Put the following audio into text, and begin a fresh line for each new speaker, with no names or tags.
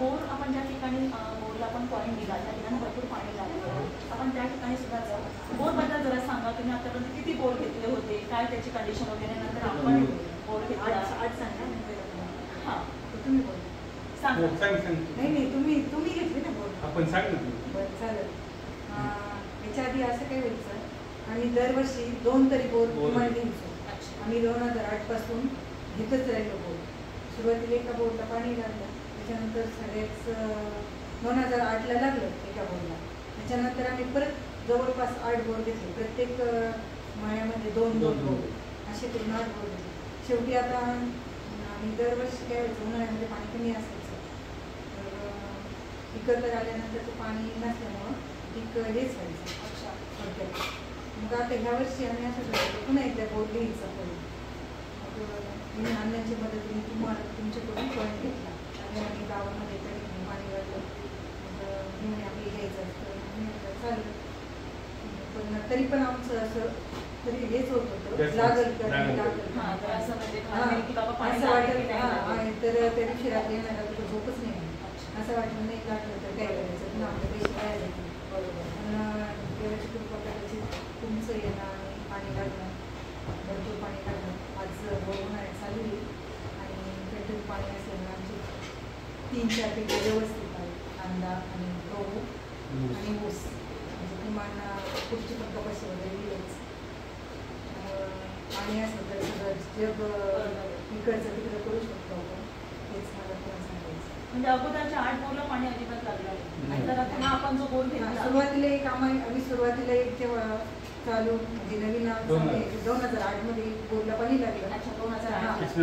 Bore आपण ज्या ठिकाणी बोरला आपण पॉईंट दिला त्या ठिकाणी भरपूर पाणी लागलं, आपण त्या ठिकाणी सुद्धा जाऊ. बोरबद्दल जरा सांगा, तुम्ही आतापर्यंत किती बोर घेतले होते, काय त्याची कंडिशन वगैरे, नंतर आपण बोर घेतला आज सांगा. हां तुम्ही बोल सांगा.
नाही तुम्ही घेतली ना बोर,
आपण सांग ना.
बरं चालेल. याच्या आधी असं काय व्हायचं, आम्ही दरवर्षी 2 तरी बोर तुम्हाला घ्यायचो. आम्ही 2008 पासून घेतच राहिलो बोर. सुरुवातीला एका बोरला पाणी लागलं, त्याच्यानंतर सगळेच 2008ला लागलं एका बोरला. त्याच्यानंतर आम्ही परत जवळपास 8 बोर घेतले, प्रत्येक मळ्यामध्ये 2-2 बोर असे करून 8 बोर घेतले. शेवटी आता आम्ही दरवर्षी काय व्हायचं, उन्हाळ्यामध्ये पाणी कमी असायचं, तर पिकं तर आल्यानंतर ते पाणी नसल्यामुळं पीक हेच व्हायचं थोडक्यात. मग आता ह्या वर्षी आम्ही असं ठरवलं पुन्हा एकदा बोर घ्यायचा करून. मग मी अन्नाच्या मदतीने तुमच्याकडून पॉईंट घेतला आणि आम्ही गावामध्ये तरी पाणी वाढलं. मग मी आम्ही घ्यायचं असतं चाललं, पण तरी पण आमचं असं तरी हेच होत होतं, लागल तर असं वाटत. तर त्या दिवशी रात्री येणार झोपच नाही, असं वाटलं नाही लागलं तर काय करायचं, पुन्हा आमच्या पैसे बाहेर जातील. देवाची कृपा करायची, तुमचं येणं आणि पाणी लागणं, भरपूर पाणी लागणं. आज उन्हाळ्यात चालू आहे आणि भरपूर पाणी असल्यामुळे आमचे 3-4 पिकं व्यवस्थित आहे, कांदा आणि गहू आणि ऊस, म्हणजे किमान पुढची पण कपाशी वगैरे दिलेच. पाणी असलं तर सगळं जग इकडचं तिकडं करू शकतो आपण, हेच मला पण सांगायचं.
म्हणजे अगोदरच्या 8 बोरला पाणी अजिबात लागलं नाही, तर आता आपण जो बोर घेतला
सुरुवातीला एक आम्ही सुरुवातीला एक जेव्हा चालू म्हणजे नवीन 2008 मध्ये बोरला पाणी लागलं.
अच्छा 2008